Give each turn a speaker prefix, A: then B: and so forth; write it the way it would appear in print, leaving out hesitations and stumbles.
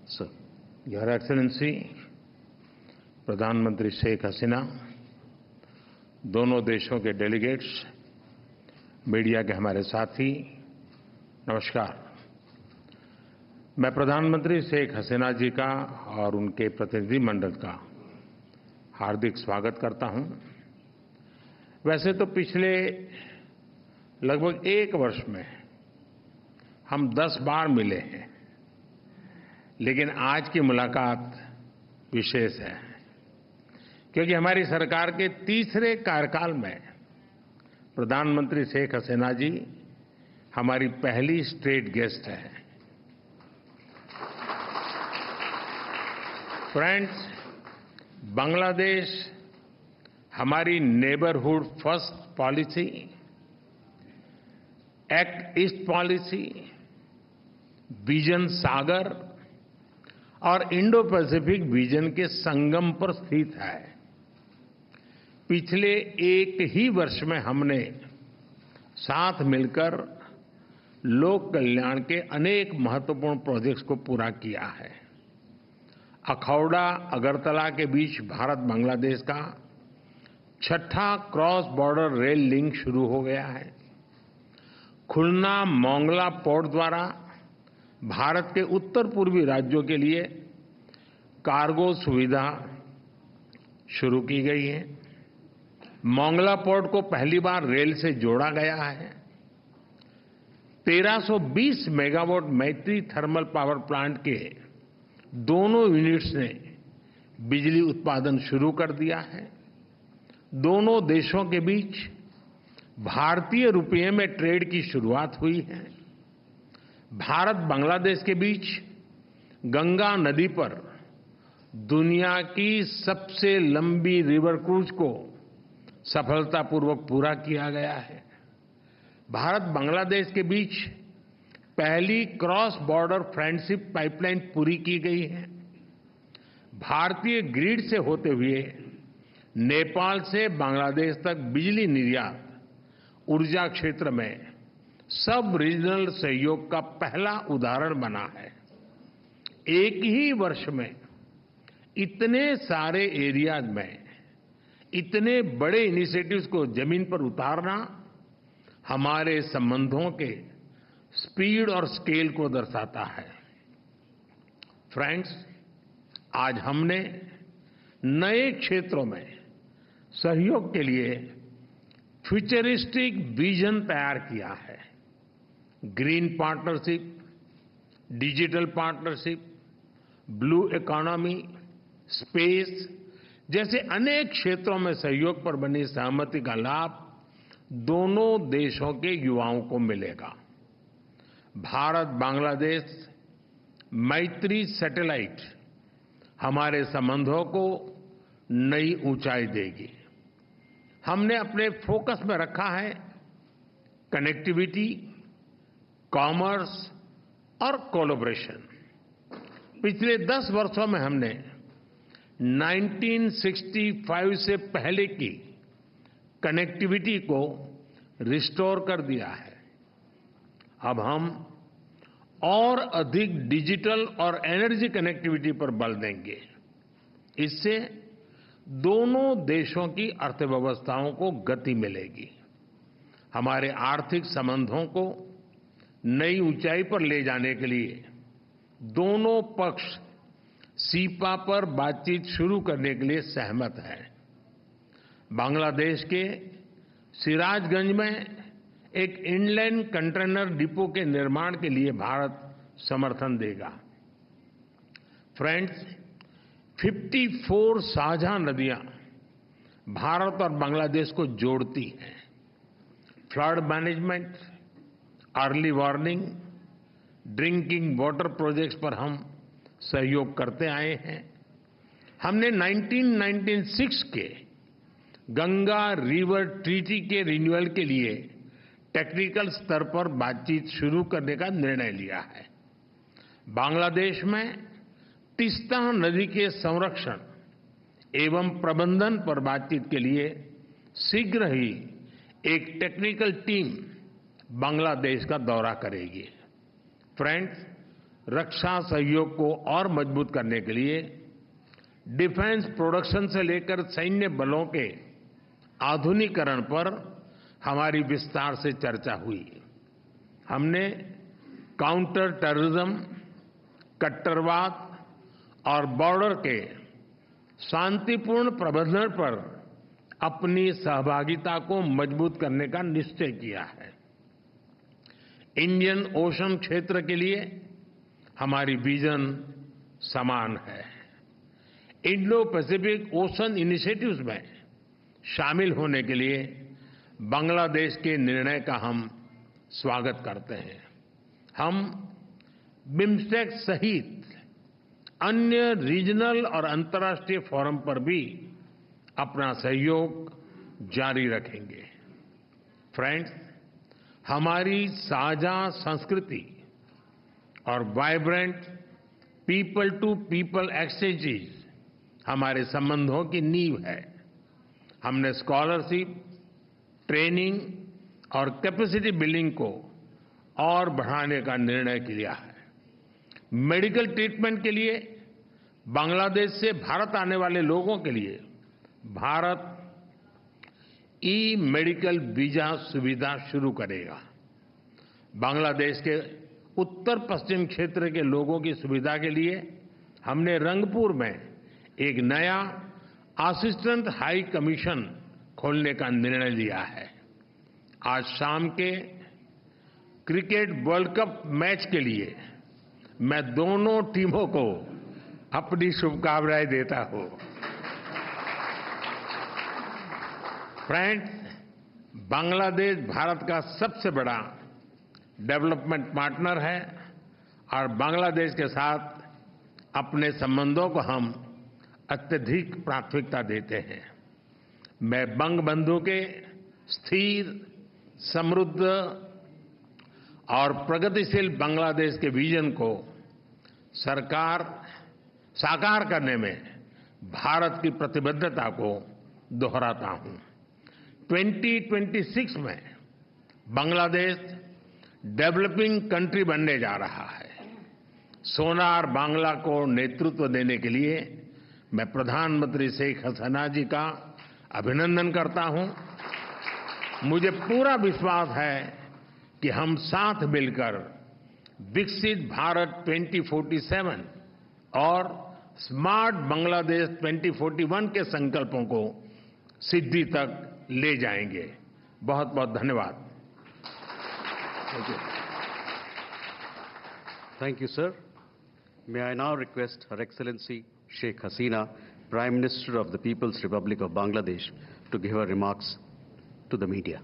A: Sir, your excellency, प्रधानमंत्री शेख हसीना, दोनों देशों के डेलीगेट्स, मीडिया के हमारे साथी, नमस्कार। मैं प्रधानमंत्री शेख हसीना जी का और उनके प्रतिनिधिमंडल का हार्दिक स्वागत करता हूं। वैसे तो पिछले लगभग 1 वर्ष में हम 10 बार मिले हैं, लेकिन आज की मुलाकात विशेष है क्योंकि हमारी सरकार के तीसरे कार्यकाल में प्रधानमंत्री शेख हसीना जी हमारी पहली स्टेट गेस्ट हैं। फ्रेंड्स, बांग्लादेश हमारी neighbourhood first policy, act east policy, vision Sagar और इंडो पैसिफिक विजन के संगम पर स्थित है। पिछले 1 ही वर्ष में हमने साथ मिलकर लोक कल्याण के अनेक महत्वपूर्ण प्रोजेक्ट्स को पूरा किया है। अखौड़ा अगरतला के बीच भारत बांग्लादेश का 6ठा क्रॉस बॉर्डर रेल लिंक शुरू हो गया है। खुलना मोंगला पोर्ट द्वारा भारत के उत्तर पूर्वी राज्यों के लिए कार्गो सुविधा शुरू की गई है। मोंगला पोर्ट को पहली बार रेल से जोड़ा गया है। 1320 मेगावाट मैत्री थर्मल पावर प्लांट के दोनों यूनिट्स ने बिजली उत्पादन शुरू कर दिया है। दोनों देशों के बीच भारतीय रुपये में ट्रेड की शुरुआत हुई है। भारत बांग्लादेश के बीच गंगा नदी पर दुनिया की सबसे लंबी रिवर क्रूज को सफलतापूर्वक पूरा किया गया है। भारत बांग्लादेश के बीच पहली क्रॉस बॉर्डर फ्रेंडशिप पाइपलाइन पूरी की गई है। भारतीय ग्रिड से होते हुए नेपाल से बांग्लादेश तक बिजली निर्यात ऊर्जा क्षेत्र में सब रीजनल सहयोग का पहला उदाहरण बना है। एक ही वर्ष में इतने सारे एरियाज में इतने बड़े इनिशिएटिव्स को जमीन पर उतारना हमारे संबंधों के स्पीड और स्केल को दर्शाता है। फ्रेंड्स, आज हमने नए क्षेत्रों में सहयोग के लिए फ्यूचरिस्टिक विजन तैयार किया है। Green partnership, digital partnership, blue economy, space जैसे अनेक क्षेत्रों में सहयोग पर बनी सहमति का लाभ दोनों देशों के युवाओं को मिलेगा। भारत बांग्लादेश मैत्री सैटेलाइट हमारे संबंधों को नई ऊंचाई देगी। हमने अपने फोकस में रखा है कनेक्टिविटी, कॉमर्स और कोलैबोरेशन। पिछले 10 वर्षों में हमने 1965 से पहले की कनेक्टिविटी को रिस्टोर कर दिया है। अब हम और अधिक डिजिटल और एनर्जी कनेक्टिविटी पर बल देंगे। इससे दोनों देशों की अर्थव्यवस्थाओं को गति मिलेगी। हमारे आर्थिक संबंधों को नई ऊंचाई पर ले जाने के लिए दोनों पक्ष सीपा पर बातचीत शुरू करने के लिए सहमत हैं। बांग्लादेश के सिराजगंज में एक इनलैंड कंटेनर डिपो के निर्माण के लिए भारत समर्थन देगा। फ्रेंड्स, 54 साझा नदियां भारत और बांग्लादेश को जोड़ती हैं। Flood management, early warning, drinking water projects पर हम सहयोग करते आए हैं। हमने 1996 के गंगा रिवर ट्रीटी के रिन्यूअल के लिए टेक्निकल स्तर पर बातचीत शुरू करने का निर्णय लिया है। बांग्लादेश में तीस्ता नदी के संरक्षण एवं प्रबंधन पर बातचीत के लिए शीघ्र ही एक टेक्निकल टीम बांग्लादेश का दौरा करेगी। फ्रेंड्स, रक्षा सहयोग को और मजबूत करने के लिए डिफेंस प्रोडक्शन से लेकर सैन्य बलों के आधुनिकीकरण पर हमारी विस्तार से चर्चा हुई। हमने काउंटर टेररिज्म, कट्टरवाद और बॉर्डर के शांतिपूर्ण प्रबंधन पर अपनी सहभागिता को मजबूत करने का निश्चय किया है। इंडियन ओशन क्षेत्र के लिए हमारी विजन समान है। इंडो पैसिफिक ओशन इनिशिएटिव्स में शामिल होने के लिए बांग्लादेश के निर्णय का हम स्वागत करते हैं। हम बिम्स्टेक सहित अन्य रीजनल और अंतर्राष्ट्रीय फोरम पर भी अपना सहयोग जारी रखेंगे। फ्रेंड्स, हमारी साझा संस्कृति और vibrant people to people exchanges हमारे संबंधों की नींव है। हमने स्कॉलरशिप, ट्रेनिंग और कैपेसिटी बिल्डिंग को और बढ़ाने का निर्णय किया है। मेडिकल ट्रीटमेंट के लिए बांग्लादेश से भारत आने वाले लोगों के लिए भारत ई मेडिकल वीजा सुविधा शुरू करेगा। बांग्लादेश के उत्तर पश्चिम क्षेत्र के लोगों की सुविधा के लिए हमने रंगपुर में एक नया असिस्टेंट हाई कमीशन खोलने का निर्णय लिया है। आज शाम के क्रिकेट वर्ल्ड कप मैच के लिए मैं दोनों टीमों को अपनी शुभकामनाएं देता हूं। फ्रेंड्स, बांग्लादेश भारत का सबसे बड़ा डेवलपमेंट पार्टनर है और बांग्लादेश के साथ अपने संबंधों को हम अत्यधिक प्राथमिकता देते हैं। मैं बंगबंधु के स्थिर, समृद्ध और प्रगतिशील बांग्लादेश के विजन को साकार करने में भारत की प्रतिबद्धता को दोहराता हूं। 2026 में बांग्लादेश डेवलपिंग कंट्री बनने जा रहा है। सोनार बांग्ला को नेतृत्व देने के लिए मैं प्रधानमंत्री शेख हसीना जी का अभिनंदन करता हूं। मुझे पूरा विश्वास है कि हम साथ मिलकर विकसित भारत 2047 और स्मार्ट बांग्लादेश 2041 के संकल्पों को सिद्धि तक ले जाएंगे। बहुत बहुत धन्यवाद।
B: Thank you, sir. May I now request Her Excellency Sheikh Hasina, Prime Minister of the People's Republic of Bangladesh, to give her remarks to the media.